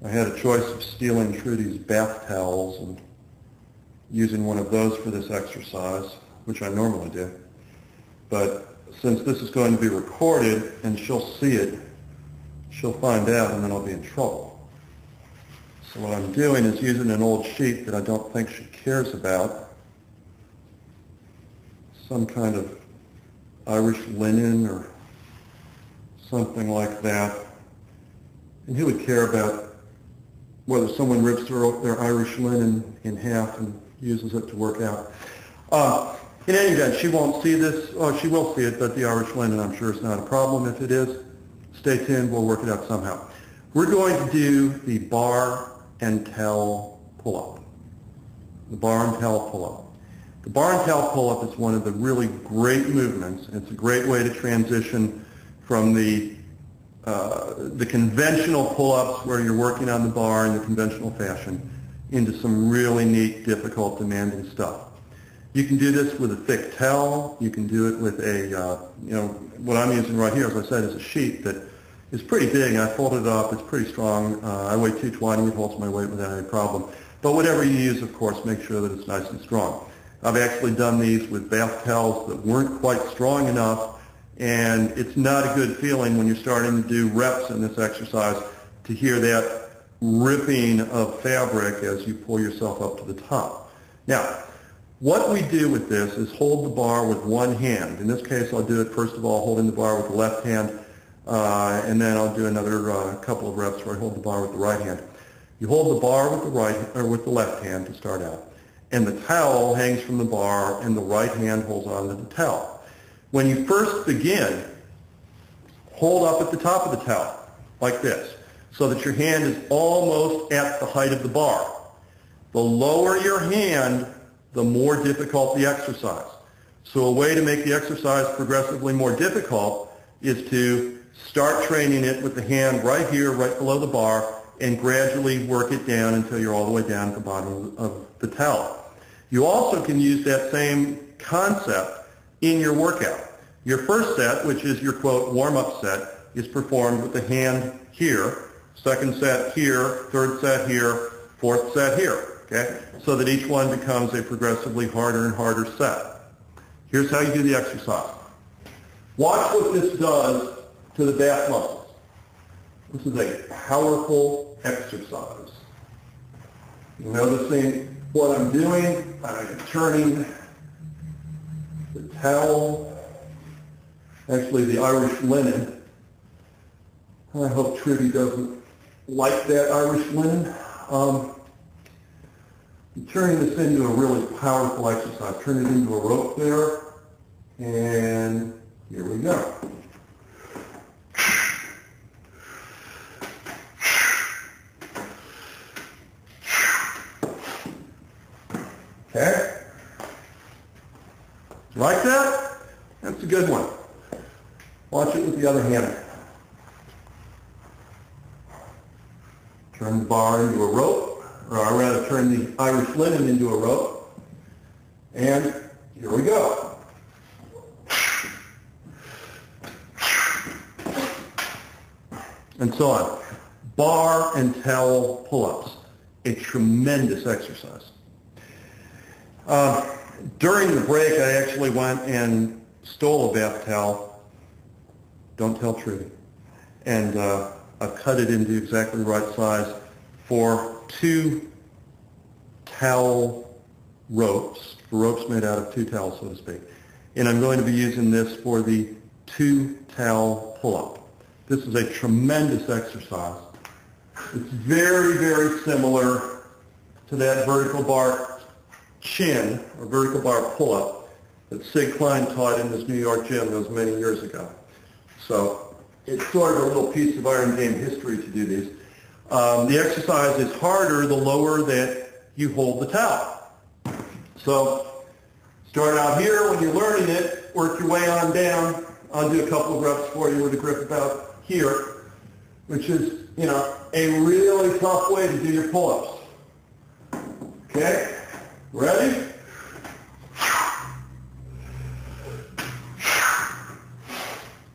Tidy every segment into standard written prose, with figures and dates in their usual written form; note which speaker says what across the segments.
Speaker 1: I had a choice of stealing Trudy's bath towels and using one of those for this exercise, which I normally do. But since this is going to be recorded and she'll see it, she'll find out and then I'll be in trouble. So what I'm doing is using an old sheet that I don't think she cares about, some kind of Irish linen or something like that. And who would care about whether someone rips their Irish linen in half and uses it to work out? In any event, she won't see this. Oh, she will see it, but the Irish linen, I'm sure, is not a problem. If it is, stay tuned. We'll work it out somehow. We're going to do the bar and towel pull-up. The bar and towel pull-up. The bar and towel pull-up is one of the really great movements. It's a great way to transition from the conventional pull-ups where you're working on the bar in the conventional fashion into some really neat, difficult, demanding stuff. You can do this with a thick towel. You can do it with a, what I'm using right here, as I said, is a sheet that is pretty big. I folded it up. It's pretty strong. I weigh 220. It holds my weight without any problem. But whatever you use, of course, make sure that it's nice and strong. I've actually done these with bath towels that weren't quite strong enough, and it's not a good feeling when you're starting to do reps in this exercise to hear that ripping of fabric as you pull yourself up to the top. Now, what we do with this is hold the bar with one hand. In this case, I'll do it first of all holding the bar with the left hand, and then I'll do another couple of reps where I hold the bar with the right hand. You hold the bar with the left hand to start out, and the towel hangs from the bar, and the right hand holds on to the towel. When you first begin, hold up at the top of the towel like this, so that your hand is almost at the height of the bar. The lower your hand, the more difficult the exercise. So a way to make the exercise progressively more difficult is to start training it with the hand right here, right below the bar, and gradually work it down until you're all the way down at the bottom of the towel. You also can use that same concept in your workout. Your first set, which is your, quote, warm-up set, is performed with the hand here, second set here, third set here, fourth set here. Okay? So that each one becomes a progressively harder and harder set. Here's how you do the exercise. Watch what this does to the back muscles. This is a powerful exercise. You're noticing what I'm doing? I'm turning the towel, actually the Irish linen. I hope Trudy doesn't like that Irish linen. Turning this into a really powerful exercise. Turn it into a rope there, and here we go. Okay? Like that? That's a good one. Watch it with the other hand. Turn the bar into a rope. Or I'd rather turn the Irish linen into a rope. And here we go. And so on. Bar and towel pull-ups. A tremendous exercise. During the break, I actually went and stole a bath towel. Don't tell Trudy. And I've cut it into exactly the right size for 2 towel ropes, ropes made out of 2 towels, so to speak. And I'm going to be using this for the 2 towel pull-up. This is a tremendous exercise. It's very, very similar to that vertical bar chin, or vertical bar pull-up, that Sig Klein taught in his New York gym those many years ago. So it's sort of a little piece of Iron Game history to do these. The exercise is harder the lower that you hold the towel. So start out here when you're learning it, work your way on down. I'll do a couple of reps for you with a grip about here, which is, a really tough way to do your pull-ups. Okay? Ready?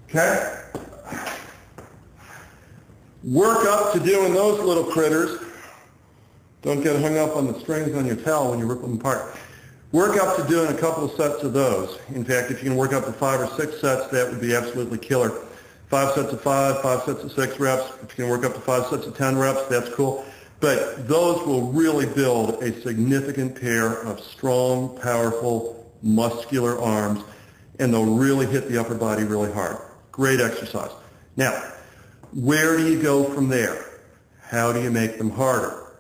Speaker 1: Okay? Work up to doing those little critters. Don't get hung up on the strings on your towel when you rip them apart. Work up to doing a couple of sets of those. In fact, if you can work up to 5 or 6 sets, that would be absolutely killer. 5 sets of 5, 5 sets of 6 reps. If you can work up to 5 sets of 10 reps, that's cool. But those will really build a significant pair of strong, powerful, muscular arms, and they'll really hit the upper body really hard. Great exercise. Now, where do you go from there? How do you make them harder?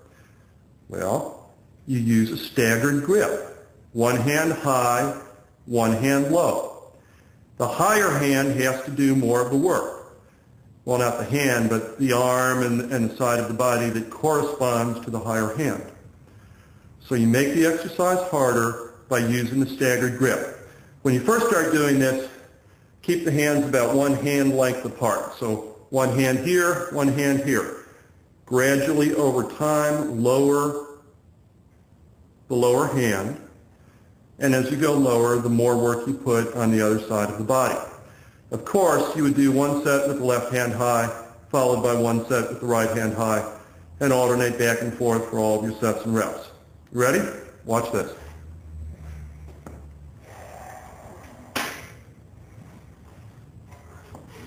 Speaker 1: Well, you use a staggered grip. One hand high, one hand low. The higher hand has to do more of the work. Well, not the hand, but the arm and the side of the body that corresponds to the higher hand. So you make the exercise harder by using the staggered grip. When you first start doing this, keep the hands about one hand length apart. So one hand here, one hand here. Gradually over time, lower the lower hand. And as you go lower, the more work you put on the other side of the body. Of course, you would do one set with the left hand high, followed by one set with the right hand high, and alternate back and forth for all of your sets and reps. You ready? Watch this.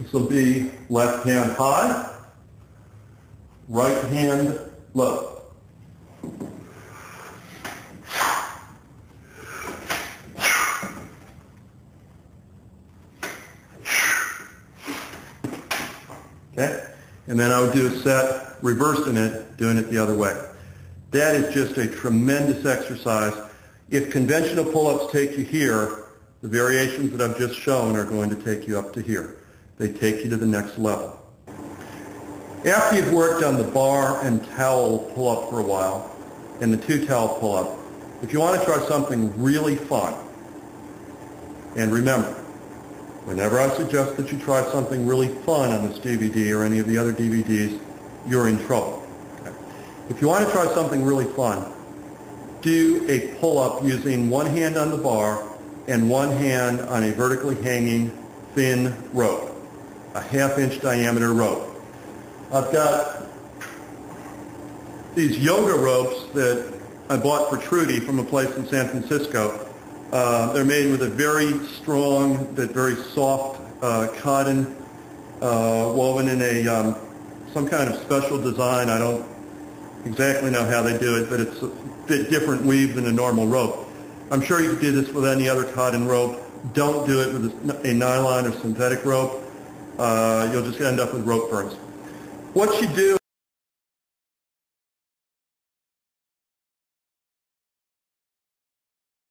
Speaker 1: This will be left hand high, right hand low. Okay? And then I would do a set reversing it, doing it the other way. That is just a tremendous exercise. If conventional pull-ups take you here, the variations that I've just shown are going to take you up to here. They take you to the next level. After you've worked on the bar and towel pull-up for a while, and the 2-towel pull-up, if you want to try something really fun, and remember, whenever I suggest that you try something really fun on this DVD or any of the other DVDs, you're in trouble. Okay? If you want to try something really fun, do a pull-up using one hand on the bar and one hand on a vertically hanging thin rope, a 1/2-inch diameter rope. I've got these yoga ropes that I bought for Trudy from a place in San Francisco. They're made with a very strong, but very soft cotton woven in a some kind of special design. I don't exactly know how they do it, but it's a bit different weave than a normal rope. I'm sure you could do this with any other cotton rope. Don't do it with a nylon or synthetic rope. You'll just end up with rope burns. What you do